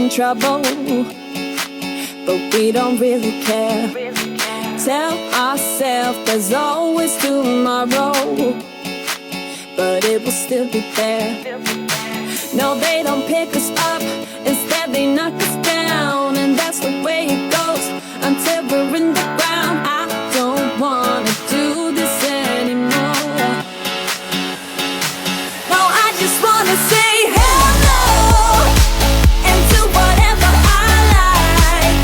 in trouble, but we don't really care. Tell ourselves there's always tomorrow, but it will still be there. No, they don't pick us up, instead they knock us down, and that's the way it goes until we're in the ground. I don't wanna do this anymore. No, I just wanna say hello and do whatever I like.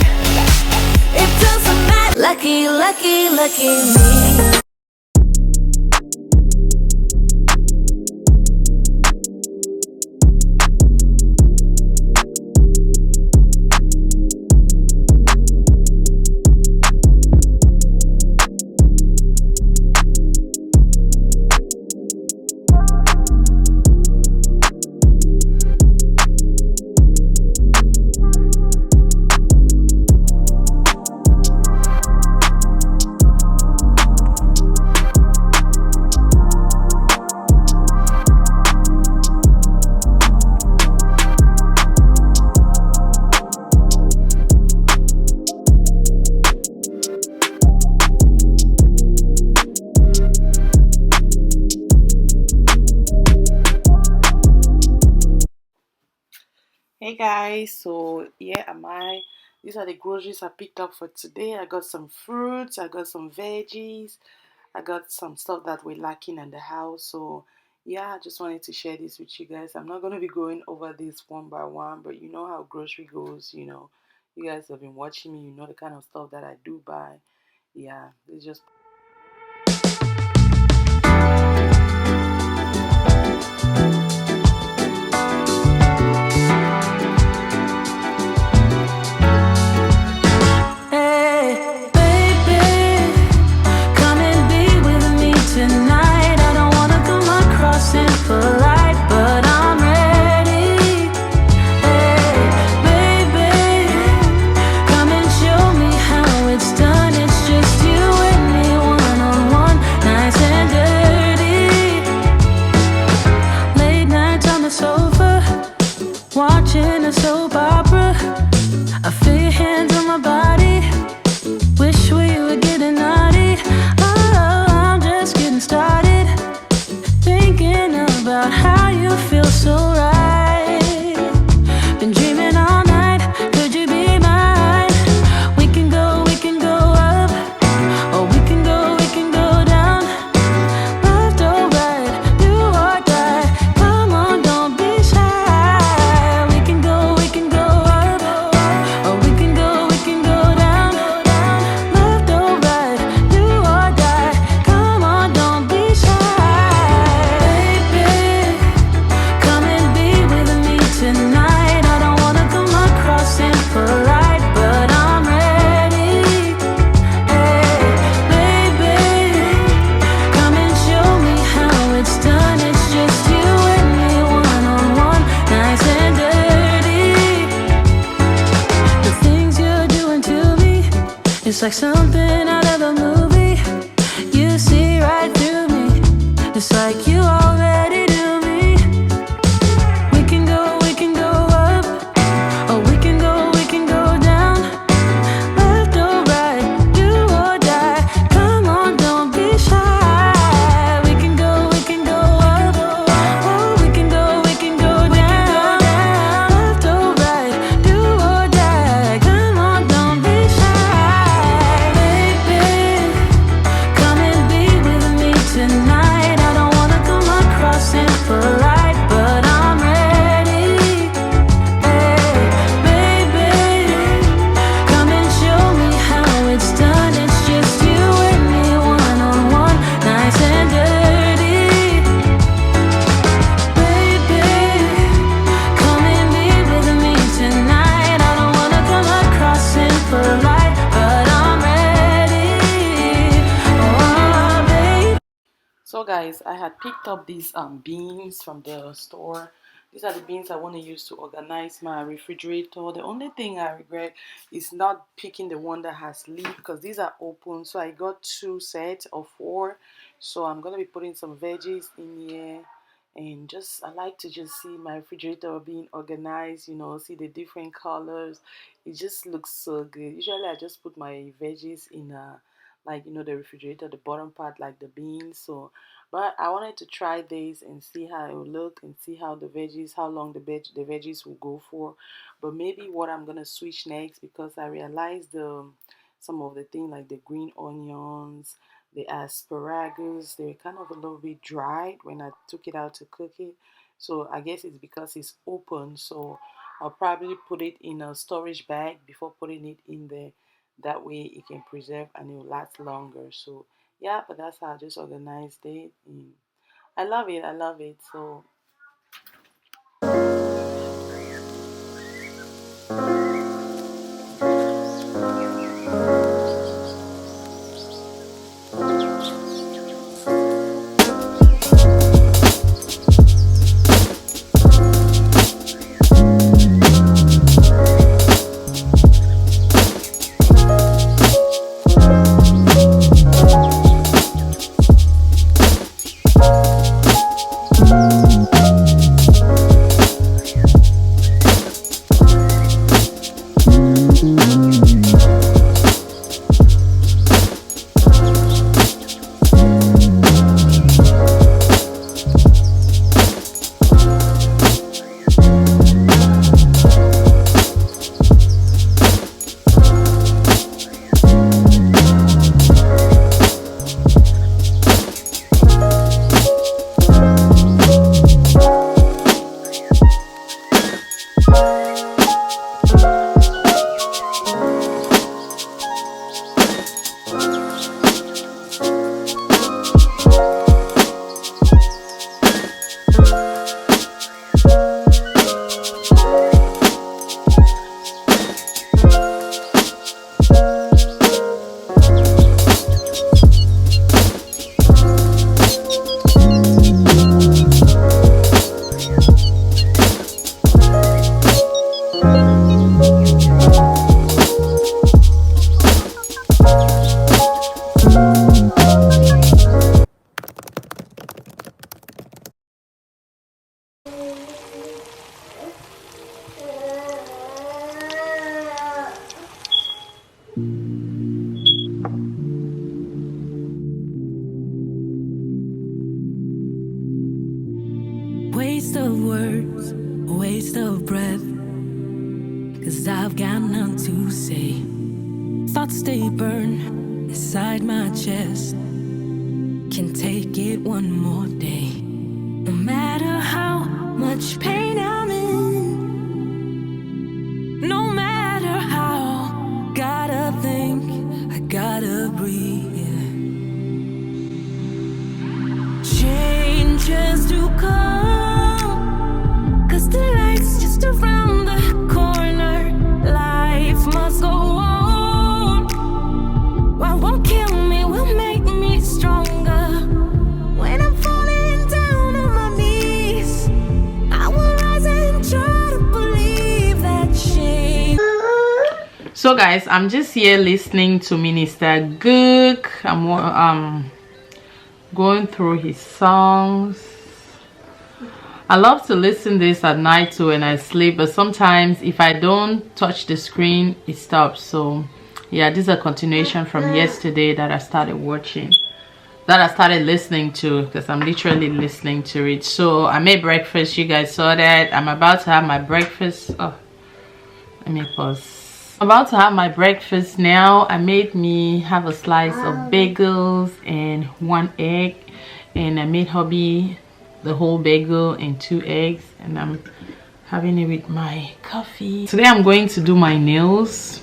It doesn't matter. Lucky, lucky, lucky me. Hey guys, so these are the groceries I picked up for today. I got some fruits, I got some veggies, I got some stuff that we're lacking in the house. So yeah, I just wanted to share this with you guys. I'm not going to be going over this one by one, but you know how grocery goes. You guys have been watching me, you know the kind of stuff that I do buy. Yeah, it's just watching a soap opera. I feel your hands on my body. Wish we were getting naughty. Oh, I'm just getting started. Thinking about how you feel so right. Been dreaming all night. Could you be mine? We can go up, or we can go down. Left or right, do or die. Come on, don't be shy. We can go up, or we can go down. Left or right, do or die. Come on, don't be shy. Baby, come and be with me tonight. I don't wanna come across impolite, but I'm ready. Hey, baby, come and show me how it's done. It's just you and me, one-on-one, nice and dirty. The things you're doing to me, it's like something out of a movie. You see right through me. It's like you already knew me. We can go up, or we can go down. Left or right, do or die. Come on, don't be shy. We can go up, or we can go down. Left or right, do or die. Come on, don't be shy. Baby, come and be with me tonight. I don't wanna come across impolite, but I'm ready. Hey, baby, come and show me how it's done. It's just you and me, one-on-one, nice and dirty. Baby, come and be with me tonight. I don't wanna come across impolite, but I'm ready. Oh, baby. So guys, I had picked up these beans from the store. These are the beans I want to use to organize my refrigerator. The only thing I regret is not picking the one that has lid, because these are open. So I got 2 sets of 4. So I'm going to be putting some veggies in here, And just I like to just see my refrigerator being organized, see the different colors. It just looks so good. Usually I just put my veggies in like the refrigerator, the bottom part, like the beans. So but I wanted to try this and see how it will look, and see how the veggies, how long the veggies will go for. But maybe what I'm gonna switch next, because I realized some of the things like the green onions, the asparagus, they were kind of a little bit dried when I took it out to cook it. So I guess it's because it's open. So I'll probably put it in a storage bag before putting it in there. That way it can preserve and it will last longer. So yeah, but that's how I just organized it. And I love it. I love it. So Waste of words, waste of breath. 'Cause I've got none to say. Thoughts they burn inside my chest. Can take it one more day. No matter how much pain I'm in, no matter how, gotta think, I gotta breathe. Changes to come, 'cause the light's just around the corner. Life must go on. What won't kill me will make me stronger. When I'm falling down on my knees, I will rise and try to believe that change. So guys, I'm just here listening to Minister Gook. I'm going through his songs. I love to listen this at night too when I sleep, but sometimes if I don't touch the screen, it stops. So yeah, this is a continuation from yesterday that I started listening to, because I'm literally listening to it. So I made breakfast. You guys saw that. I'm about to have my breakfast. Oh, let me pause. I'm about to have my breakfast now. I made me have a slice of bagels and 1 egg, and I made hubby the whole bagel and 2 eggs, and I'm having it with my coffee. Today I'm going to do my nails,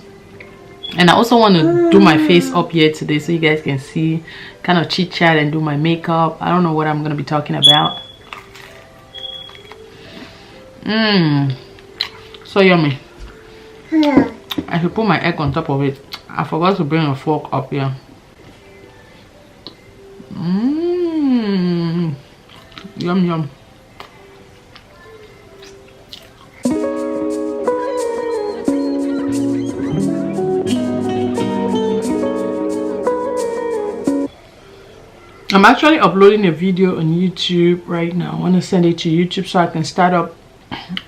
and I also want to do my face up here today so you guys can see, kind of chit chat and do my makeup. I don't know what I'm going to be talking about. So yummy. I should put my egg on top of it. I forgot to bring a fork up here. Yum yum. I'm actually uploading a video on YouTube right now. I want to send it to YouTube so I can start up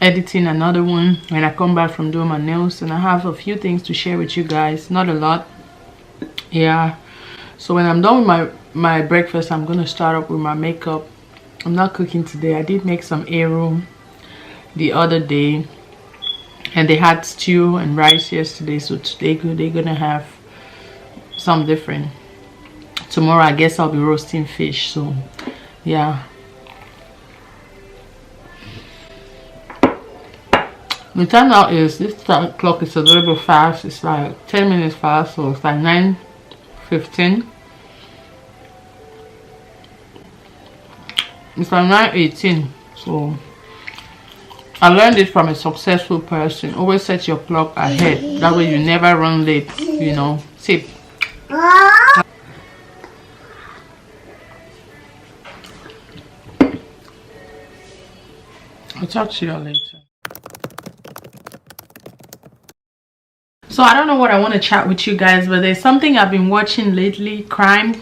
editing another one when I come back from doing my nails. And I have a few things to share with you guys, not a lot. Yeah, so when I'm done with my breakfast, I'm gonna start up with my makeup. I'm not cooking today. I did make some arrow the other day, and they had stew and rice yesterday, so today they're gonna have some different. Tomorrow I guess I'll be roasting fish. So yeah, the time now is, this clock is a little bit fast. It's like 10 minutes fast, so it's like 9:15. It's like 9:18. So I learned it from a successful person. Always set your clock ahead, that way you never run late, you know. See, I'll talk to you later. So I don't know what I want to chat with you guys, but there's something I've been watching lately. Crime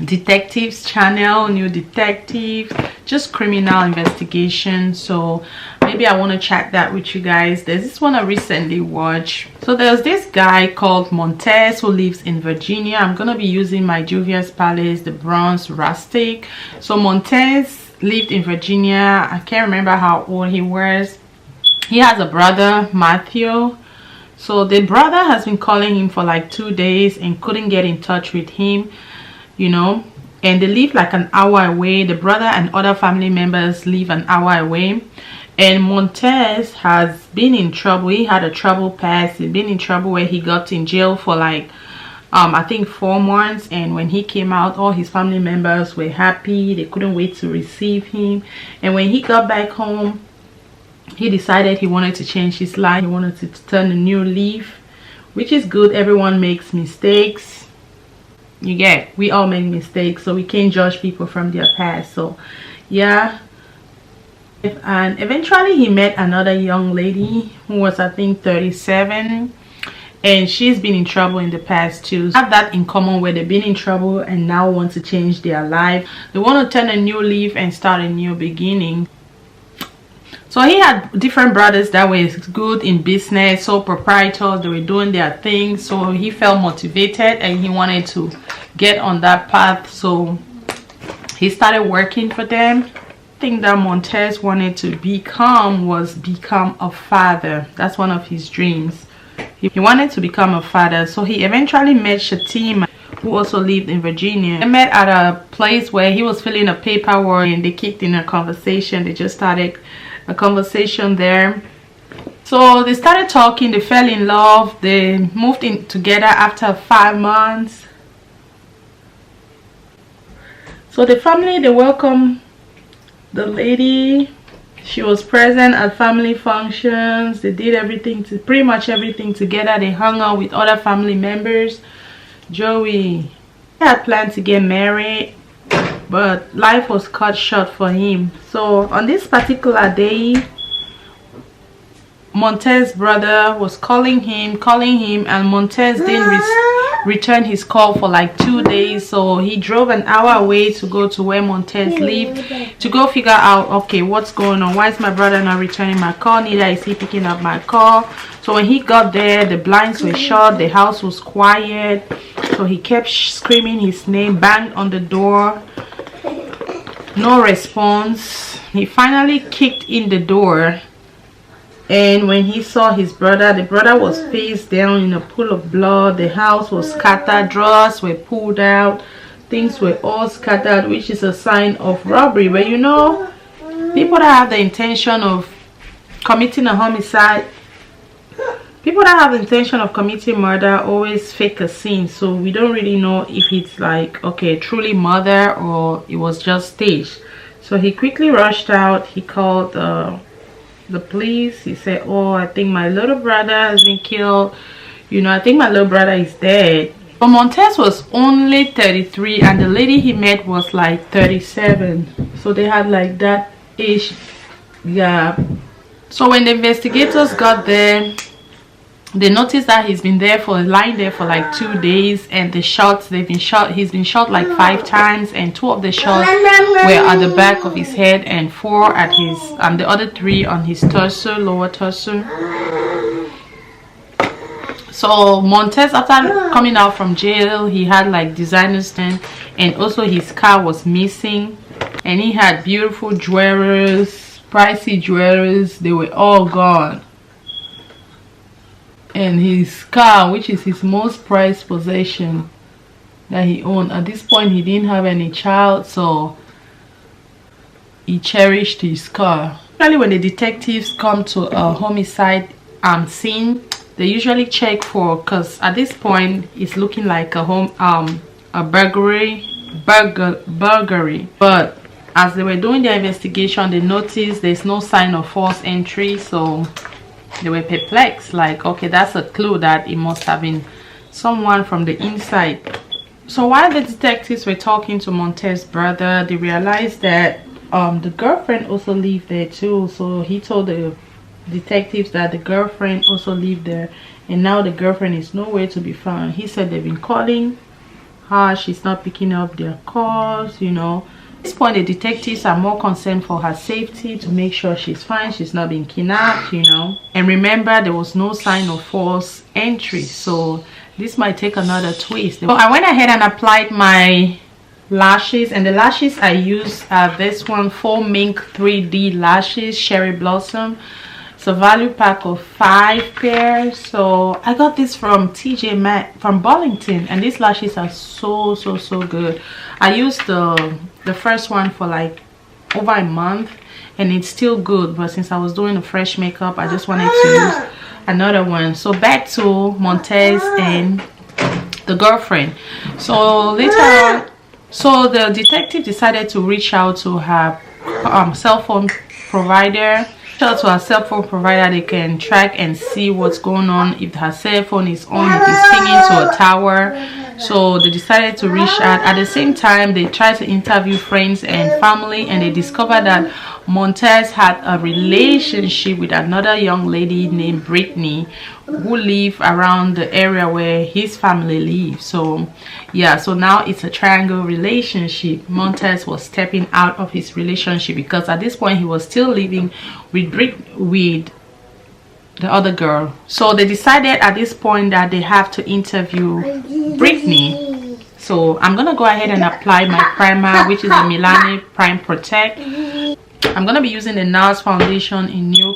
detectives channel, new detective, just criminal investigation. So maybe I want to chat that with you guys. There's this one I recently watched. So there's this guy called Montez who lives in Virginia. I'm gonna be using my Juvia's Palace, the bronze rustic. So Montez lived in Virginia. I can't remember how old he was. He has a brother, Matthew. So the brother has been calling him for like 2 days and couldn't get in touch with him, you know, and they live like an hour away. The brother and other family members live an hour away, and Montez has been in trouble. He had a trouble past. He's been in trouble where he got in jail for like I think 4 months, and when he came out, all his family members were happy. They couldn't wait to receive him. And when he got back home, he decided he wanted to change his life. He wanted to turn a new leaf, which is good. Everyone makes mistakes. You get, we all make mistakes, so we can't judge people from their past. So yeah, and eventually he met another young lady who was, I think, 37, and she's been in trouble in the past too. Have that in common, where they've been in trouble and now want to change their life. They want to turn a new leaf and start a new beginning. So he had different brothers that were good in business, so proprietors, they were doing their thing. So he felt motivated and he wanted to get on that path. So he started working for them. The thing that Montez wanted to become was become a father. That's one of his dreams. He wanted to become a father. So he eventually met Chit, who also lived in Virginia. They met at a place where he was filling a paperwork, and they kicked in a conversation. They just started a conversation there. So they started talking, they fell in love, they moved in together after 5 months. So the family, they welcomed the lady. She was present at family functions. They did everything, pretty much everything together. They hung out with other family members. Joey had planned to get married, but life was cut short for him. So on this particular day, Montez's brother was calling him, and Montez didn't return his call for like 2 days. So he drove an hour away to go to where Montez lived, to go figure out, okay, what's going on? Why is my brother not returning my call? Neither is he picking up my call. So when he got there, the blinds were shut, the house was quiet. So he kept screaming his name, banged on the door. No response. He finally kicked in the door, and when he saw his brother, the brother was face down in a pool of blood. The house was scattered, drawers were pulled out, things were all scattered, which is a sign of robbery. But you know, people that have the intention of committing a homicide, people that have the intention of committing murder always fake a scene. So we don't really know if it's like, okay, truly murder or it was just staged. So he quickly rushed out. He called the police. He said, oh, I think my little brother has been killed. You know, I think my little brother is dead. But Montez was only 33 and the lady he met was like 37. So they had like that age gap. So when the investigators got there, they noticed that he's been there for lying there for like 2 days, and the shots he's been shot like 5 times, and 2 of the shots were at the back of his head and 4 at his and the other 3 on his torso, lower torso. So Montez, after coming out from jail, he had like designers then, and also his car was missing, and he had beautiful jewelries, pricey jewelries. They were all gone. And his car, which is his most prized possession that he owned, at this point he didn't have any child, so he cherished his car. Usually when the detectives come to a homicide scene, they usually check for, because at this point it's looking like a burglary. But as they were doing their investigation, they noticed there's no sign of forced entry, so they were perplexed, like, okay, that's a clue that it must have been someone from the inside. So while the detectives were talking to Montez's brother, they realized that the girlfriend also lived there too. So he told the detectives that the girlfriend also lived there, and now the girlfriend is nowhere to be found. He said they've been calling her, she's not picking up their calls, you know. At this point, the detectives are more concerned for her safety, to make sure she's fine, she's not being kidnapped, you know. And remember, there was no sign of forced entry, so this might take another twist. So I went ahead and applied my lashes, and the lashes I used are this one, 4 Mink 3D lashes, Cherry Blossom. It's a value pack of 5 pairs. So I got this from TJ Maxx from Burlington, and these lashes are so good. I used the first one for like over a month, and it's still good, but since I was doing a fresh makeup, I just wanted to use another one. So back to Montez and the girlfriend. So later on, so the detective decided to reach out to her cell phone provider. To her cell phone provider, they can track and see what's going on, if her cell phone is on, if it's pinging to a tower. So they decided to reach out. At the same time, they tried to interview friends and family, and they discovered that Montez had a relationship with another young lady named Brittany, who live around the area where his family lives. So yeah, so now it's a triangle relationship. Montez was stepping out of his relationship because at this point he was still living with the other girl. So they decided at this point that they have to interview Brittany. So I'm gonna go ahead and apply my primer, which is a Milani Prime Protect. I'm gonna be using the NARS foundation in New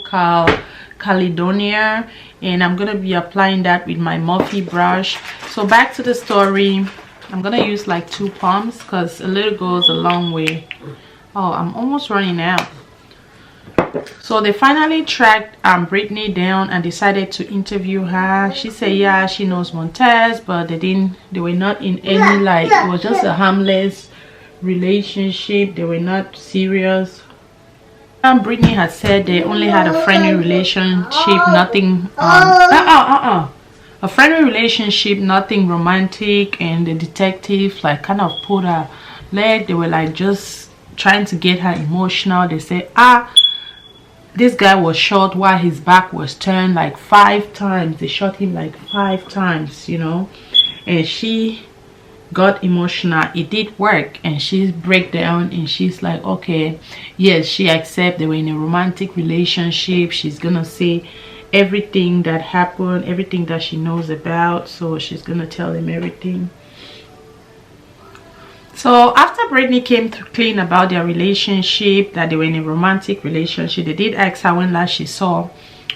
Caledonia, and I'm gonna be applying that with my Morphe brush. So back to the story, I'm gonna use like 2 pumps because a little goes a long way. Oh, I'm almost running out. So they finally tracked Brittany down and decided to interview her. She said yeah, she knows Montez, but they were not in any, like, it was just a harmless relationship. They were not serious. Brittany had said they only had a friendly relationship, nothing a friendly relationship, nothing romantic. And the detectives like kind of pulled her leg. They were like just trying to get her emotional. They said this guy was shot while his back was turned like 5 times. They shot him like 5 times, you know. And she got emotional. It did work, and she break down and she's like, okay, yes, she accept they were in a romantic relationship. She's gonna say everything that happened, everything that she knows about. So she's gonna tell him everything. So after Brittany came to clean about their relationship, that they were in a romantic relationship, they did ask her when last she saw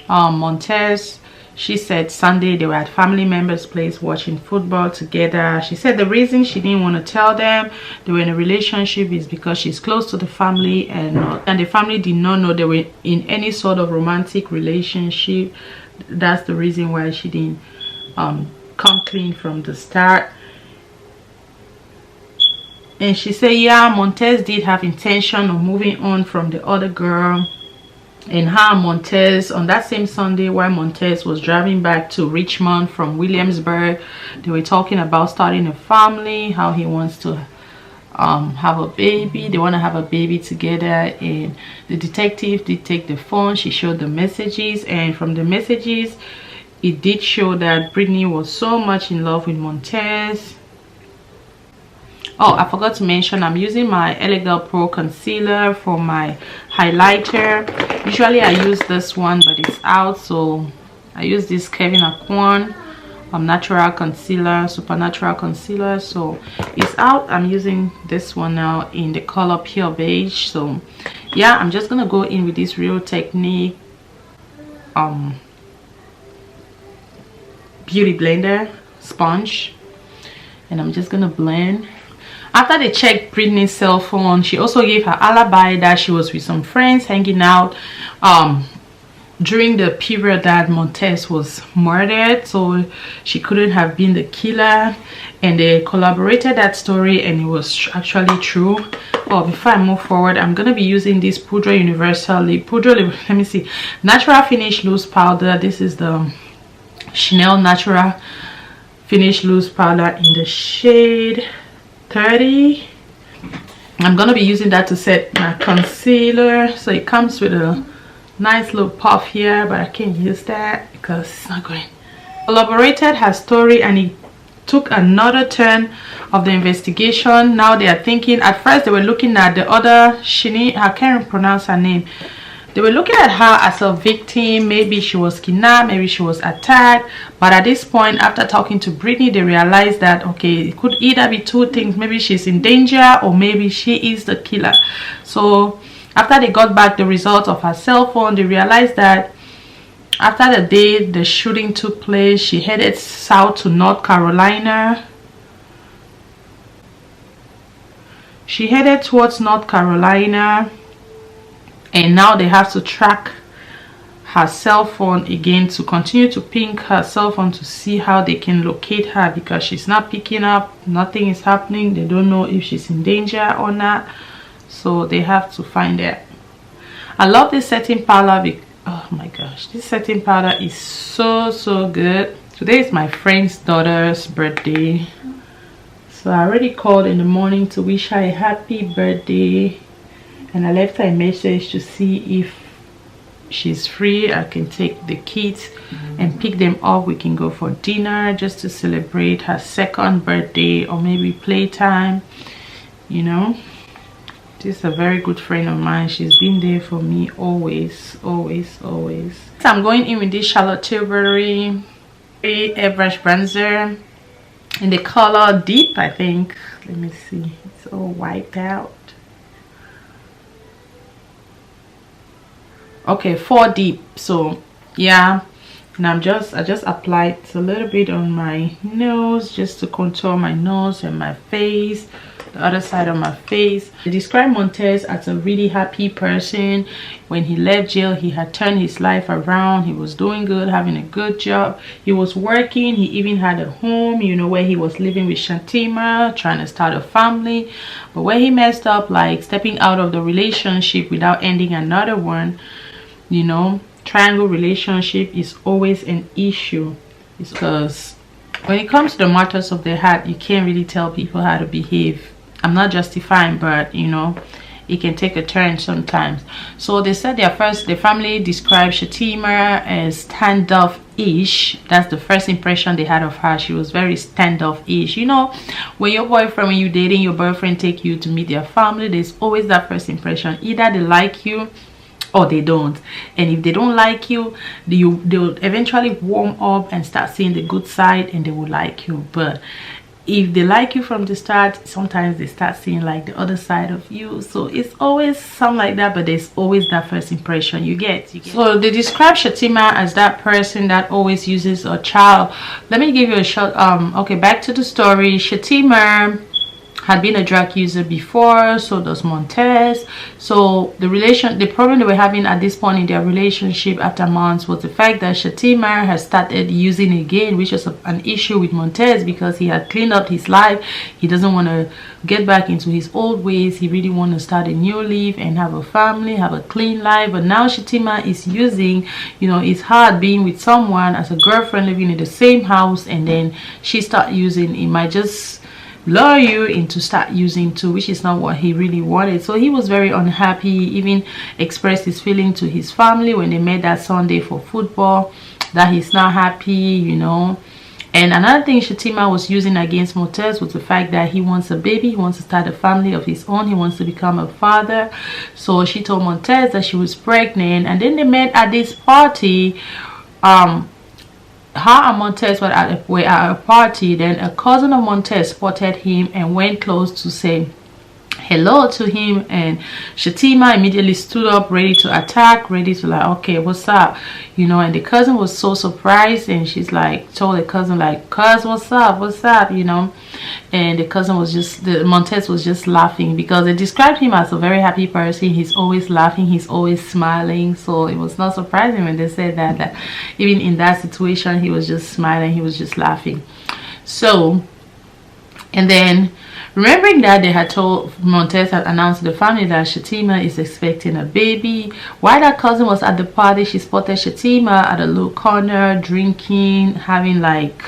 Montez. She said Sunday they were at family members' place watching football together. She said the reason she didn't want to tell them they were in a relationship is because she's close to the family, and the family did not know they were in any sort of romantic relationship. That's the reason why she didn't come clean from the start. And she said yeah, Montez did have intention of moving on from the other girl. And her Montez, on that same Sunday while Montez was driving back to Richmond from Williamsburg, they were talking about starting a family, how he wants to have a baby. They want to have a baby together. And the detective did take the phone. She showed the messages, and from the messages it did show that Brittany was so much in love with Montez. Oh, I forgot to mention, I'm using my LA Pro concealer for my highlighter. Usually I use this one, but it's out, so I use this Kevin Aquan natural concealer, supernatural concealer. So it's out. I'm using this one now in the color Pure Beige. So yeah, I'm just gonna go in with this Real Technique beauty blender sponge, and I'm just gonna blend. After they checked Brittany's cell phone, she also gave her alibi that she was with some friends hanging out during the period that Montez was murdered, so she couldn't have been the killer, and they collaborated that story, and it was actually true. Oh, before I move forward, I'm gonna be using this Pudra Universal let me see, Natural Finish Loose Powder. This is the Chanel Natural Finish Loose Powder in the shade 30. I'm gonna be using that to set my concealer. So it comes with a nice little puff here, but I can't use that because it's not going. Collaborated her story, and it took another turn of the investigation. Now they are thinking, at first they were looking at the other Shini, I can't pronounce her name. They were looking at her as a victim. Maybe she was kidnapped, maybe she was attacked. But at this point, after talking to Brittany, they realized that, okay, it could either be two things. Maybe she's in danger, or maybe she is the killer. So after they got back the result of her cell phone, they realized that after the day the shooting took place, she headed south to North Carolina. She headed towards North Carolina, and now they have to track her cell phone again to continue to ping her cell phone to see how they can locate her, because she's not picking up, nothing is happening. They don't know if she's in danger or not, so they have to find her. I love this setting powder. Oh my gosh, this setting powder is so good. Today is my friend's daughter's birthday, so I already called in the morning to wish her a happy birthday, and I left her a message to see if she's free. I can take the kids and pick them up. We can go for dinner just to celebrate her second birthday, or maybe playtime, you know. She's a very good friend of mine. She's been there for me always. So I'm going in with this Charlotte Tilbury airbrush bronzer in the color Deep, I think. Let me see, it's all wiped out. Okay, 4 Deep. So yeah, and I just applied a little bit on my nose just to contour my nose and my face, the other side of my face. They describe Montez as a really happy person. When he left jail, he had turned his life around. He was doing good, having a good job. He was working. He even had a home, you know, where he was living with Shantima, trying to start a family. But where he messed up, like stepping out of the relationship without ending another one, you know, triangle relationship is always an issue. It's because when it comes to the matters of the heart, you can't really tell people how to behave. I'm not justifying, but you know, it can take a turn sometimes. So they said the family described Shatima as standoff-ish. That's the first impression they had of her. She was very standoff-ish. You know, when you're dating, your boyfriend take you to meet their family, there's always that first impression. Either they like you or they don't, and if they don't like you, they'll eventually warm up and start seeing the good side, and they will like you. But if they like you from the start, sometimes they start seeing like the other side of you. So it's always something like that, but there's always that first impression you get. So they describe Shatima as that person that always uses a child. Let me give you a short okay, back to the story. Shatima had been a drug user before, so does Montez. So the problem they were having at this point in their relationship after months was the fact that Shatima has started using again, which is an issue with Montez, because he had cleaned up his life. He doesn't want to get back into his old ways. He really wants to start a new life and have a family, have a clean life. But now Shatima is using, you know, it's hard being with someone as a girlfriend, living in the same house, and then she start using. It might just lure you into start using too, which is not what he really wanted. So he was very unhappy. He even expressed his feeling to his family when they met that Sunday for football, that he's not happy, you know. And another thing Shatima was using against Montez was the fact that he wants a baby, he wants to start a family of his own, he wants to become a father. So she told Montez that she was pregnant, and then they met at this party. Her and Montez were at a party. Then a cousin of Montez spotted him and went close to say hello to him, and Shatima immediately stood up ready to attack, ready to like, okay, what's up, you know. And the cousin was so surprised, and she's like told the cousin like, cuz, what's up, you know. And the cousin was just, the Montez was just laughing because they described him as a very happy person. He's always laughing, he's always smiling. So it was not surprising when they said that even in that situation he was just smiling, he was just laughing. So, and then remembering that they had told, Montez had announced to the family that Shatima is expecting a baby. While that cousin was at the party, she spotted Shatima at a little corner drinking, having like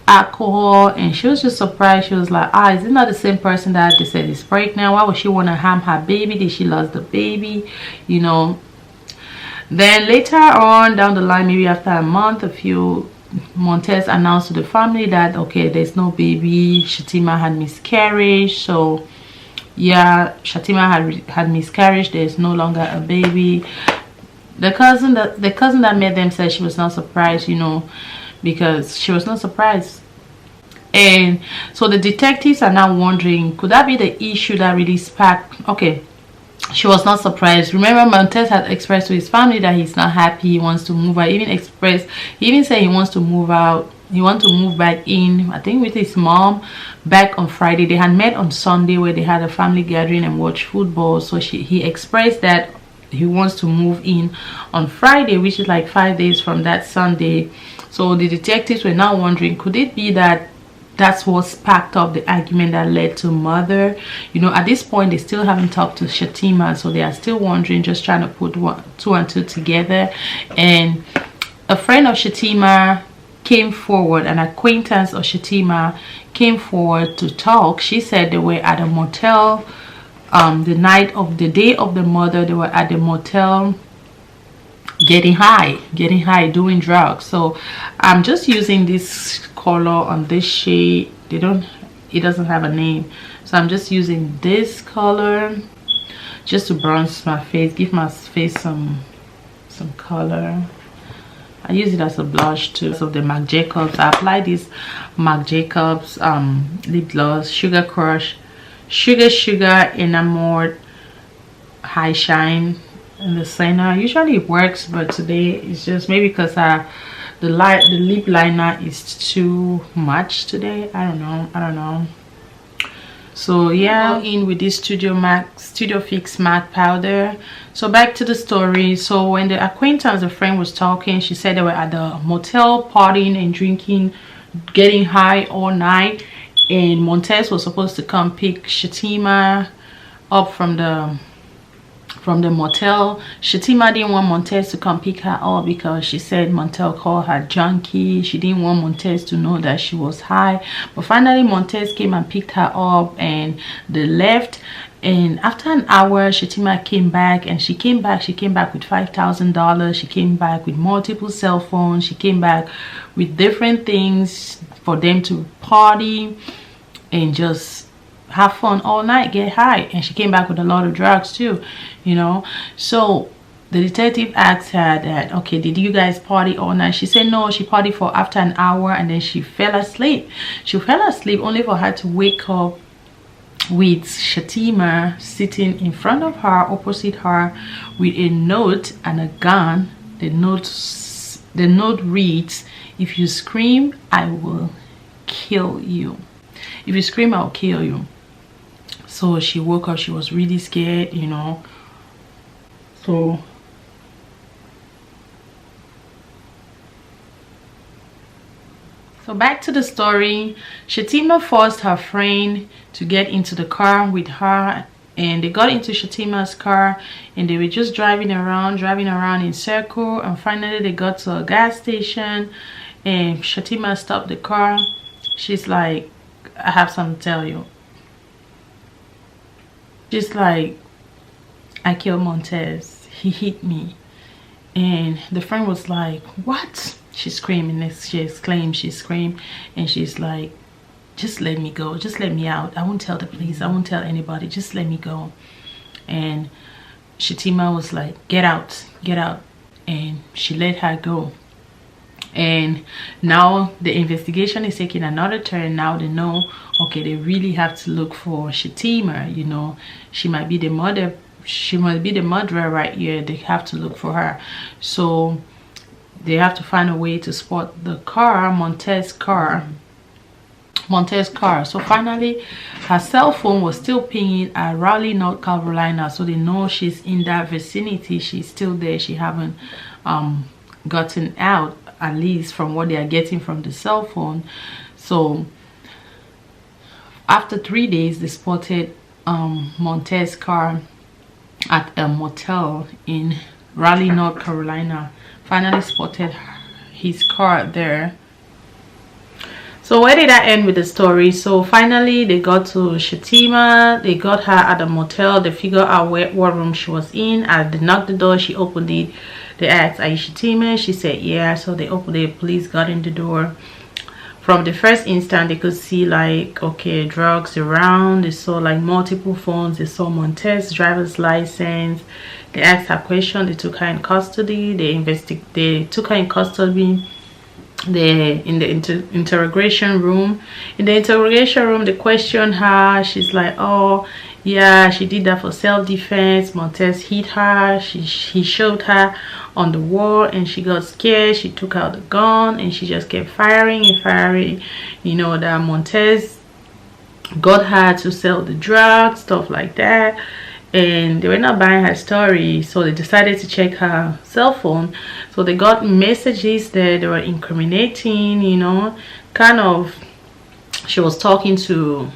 alcohol, and she was just surprised. She was like, is it not the same person that they said is pregnant? Why would she want to harm her baby? Did she lose the baby, you know? Then later on down the line, maybe after a month, Montez announced to the family that okay, there's no baby, Shatima had miscarriage. So yeah, Shatima had miscarriage, there's no longer a baby. The cousin that met them said she was not surprised, you know, because she was not surprised. And so the detectives are now wondering, could that be the issue that really sparked? Okay, she was not surprised. Remember, Montez had expressed to his family that he's not happy, he wants to move out. He even said he wants to move out, he wants to move back in, I think with his mom, back on Friday. They had met on Sunday where they had a family gathering and watched football. So he expressed that he wants to move in on Friday, which is like 5 days from that Sunday. So the detectives were now wondering, could it be that that's what sparked up the argument that led to mother? You know, at this point they still haven't talked to Shatima, so they are still wondering, just trying to put two and two together. And a friend of Shatima came forward, an acquaintance of Shatima came forward to talk. She said they were at a motel the day of the murder. They were at the motel getting high, doing drugs. So I'm just using this color on this shade. It doesn't have a name, so I'm just using this color just to bronze my face, give my face some color. I use it as a blush too. So the Marc Jacobs, I apply this Marc Jacobs lip gloss, Sugar Crush, Sugar Enamored High Shine in the center. Usually it works, but today it's just maybe because the lip liner is too much today. I don't know. So yeah, in with this Studio Fix matte powder. So back to the story. So when the acquaintance, a friend, was talking, she said they were at the motel partying and drinking, getting high all night, and Montez was supposed to come pick Shatima up from the motel. Shatima didn't want Montez to come pick her up because she said Montez called her junkie. She didn't want Montez to know that she was high. But finally Montez came and picked her up and they left. And after an hour, Shatima came back, and she came back with $5,000. She came back with multiple cell phones. She came back with different things for them to party and just have fun all night, get high. And she came back with a lot of drugs too, you know. So the detective asked her that, okay, did you guys party all night? She said no, she partied for after an hour, and then she fell asleep. She fell asleep only for her to wake up with Shatima sitting in front of her, opposite her, with a note and a gun. The note reads, "If you scream, I will kill you. If you scream, I'll kill you." So she woke up. She was really scared, you know. So back to the story. Shatima forced her friend to get into the car with her, and they got into Shatima's car, and they were just driving around in circle, and finally they got to a gas station, and Shatima stopped the car. She's like, "I have something to tell you." She's like, "I killed Montez. He hit me." And the friend was like, "What?" She screamed, and she exclaimed, she screamed, and she's like, just let me go, just let me out. I won't tell the police, I won't tell anybody, just let me go. And Shatima was like, get out, get out. And she let her go. And now the investigation is taking another turn. Now they know, okay, they really have to look for Shatima. You know, she might be the mother, she might be the murderer right here. They have to look for her. So they have to find a way to spot the car, Montez's car. So finally her cell phone was still pinging at Raleigh, North Carolina. So they know she's in that vicinity, she's still there, she haven't gotten out, at least from what they are getting from the cell phone. So after 3 days they spotted Montez's car at a motel in Raleigh, North Carolina. Finally spotted his car there. So where did I end with the story? So finally they got to Shatima, they got her at the motel, they figured out what room she was in. As they knocked the door, she opened it. They asked, are you Shatima? She said yeah. So they opened it, police got in the door. From the first instant they could see like, okay, drugs around. They saw like multiple phones, they saw Montez's driver's license. They asked her question, they took her in custody, they took her in custody. In the interrogation room. In the interrogation room they questioned her. She's like, oh yeah, she did that for self-defense. Montez hit her. He shoved her on the wall and she got scared. She took out the gun and she just kept firing and firing. You know that Montez got her to sell the drugs, stuff like that. And they were not buying her story, so they decided to check her cell phone. So they got messages there, they were incriminating, you know, kind of. She was talking to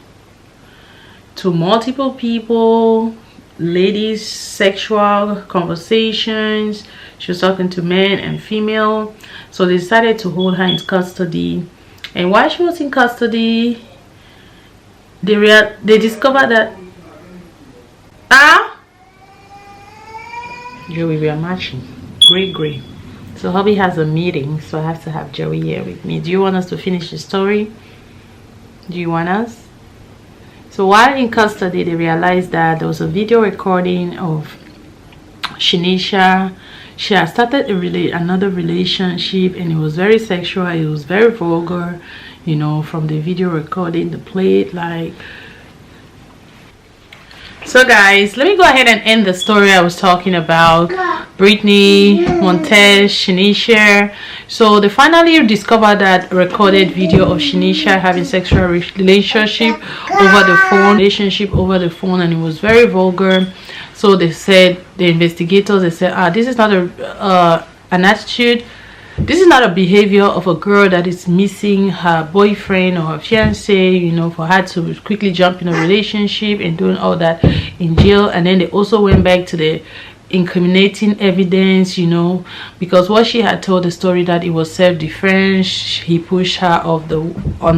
multiple people, ladies, sexual conversations. She was talking to men and female. So they decided to hold her in custody. And while she was in custody, they discovered that Joey, we are matching. Great. So hubby has a meeting, so I have to have Joey here with me. Do you want us to finish the story? Do you want us? So while in custody, they realized that there was a video recording of Shanisha. She had started another relationship, and it was very sexual, it was very vulgar, you know, from the video recording, the plate, like. So guys, let me go ahead and end the story I was talking about. Brittany, Montez, Shanisha. So they finally discovered that recorded video of Shanisha having sexual relationship over the phone, and it was very vulgar. So they said, the investigators, they said, this is not an attitude, this is not a behavior of a girl that is missing her boyfriend or her fiance, you know, for her to quickly jump in a relationship and doing all that in jail. And then they also went back to the incriminating evidence, you know, because what she had told the story that it was self-defense. He pushed her on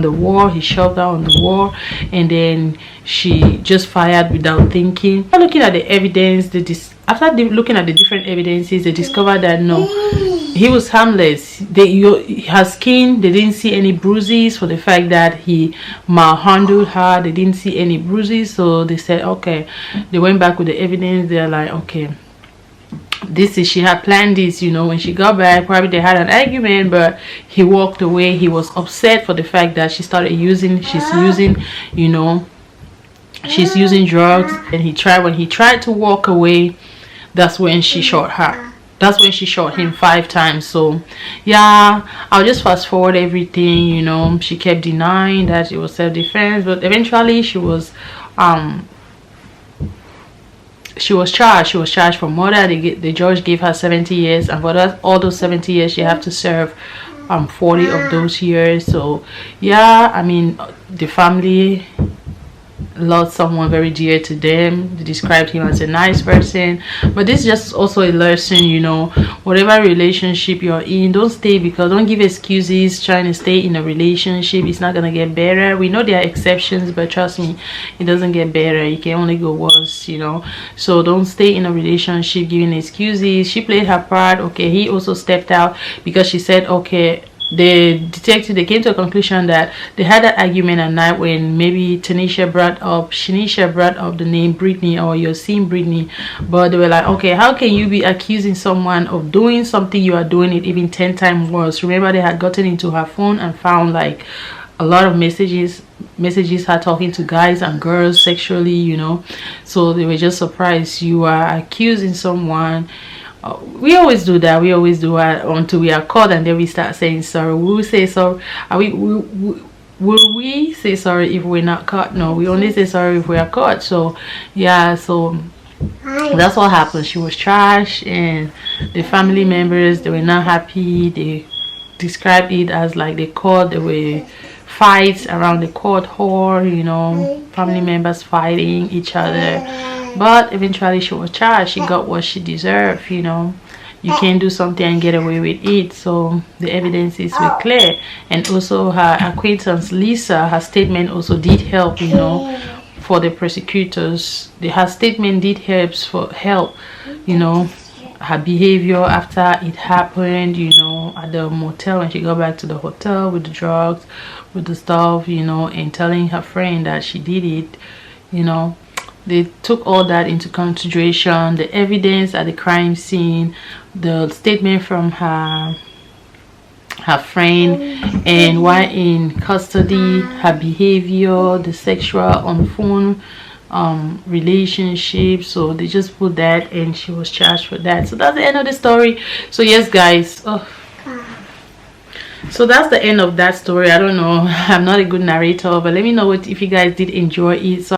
the wall, he shoved her on the wall, and then she just fired without thinking. After looking at the evidence, looking at the different evidences, they discovered that no, he was harmless. Her skin, they didn't see any bruises. For the fact that he manhandled her, they didn't see any bruises. So they said, okay, they went back with the evidence. They're like, okay, she had planned this, you know. When she got back, probably they had an argument, but he walked away. He was upset for the fact that she's using drugs. And when he tried to walk away, that's when she shot her. That's when she shot him 5 times. So yeah, I'll just fast forward everything, you know. She kept denying that it was self-defense, but eventually she was charged for murder. The judge gave her 70 years, and for all those 70 years she have to serve 40 of those years. So yeah, I mean, the family lost someone very dear to them. They described him as a nice person, but this is just also a lesson, you know. Whatever relationship you're in, don't stay, because don't give excuses trying to stay in a relationship. It's not gonna get better. We know there are exceptions, but trust me, it doesn't get better. It can only go worse, you know. So don't stay in a relationship giving excuses. She played her part. Okay, he also stepped out because she said, okay, the detective, they came to a conclusion that they had that argument at night when maybe Shanisha brought up the name Brittany, or you're seeing Brittany. But they were like, okay, how can you be accusing someone of doing something, you are doing it even 10 times worse? Remember, they had gotten into her phone and found like a lot of messages her talking to guys and girls sexually, you know. So they were just surprised. You are accusing someone. We always do that. We always do that until we are caught, and then we start saying sorry. We will say sorry. Will we say sorry if we're not caught? No, we only say sorry if we are caught. So yeah, so that's what happened. She was trashed, and the family members, they were not happy. They described it as like they called, there were fights around the court hall, you know, family members fighting each other. But eventually she was charged. She got what she deserved, you know. You can't do something and get away with it. So the evidences were clear. And also her acquaintance Lisa, her statement also did help, you know, for the prosecutors. Her statement did help, you know, her behavior after it happened, you know, at the motel, when she got back to the hotel with the drugs, with the stuff, you know, and telling her friend that she did it, you know. They took all that into consideration, the evidence at the crime scene, the statement from her friend, and while in custody, her behavior, the sexual on phone relationship. So they just put that, and she was charged for that. So that's the end of the story. So yes guys, so that's the end of that story. I don't know, I'm not a good narrator, but let me know if you guys did enjoy it. So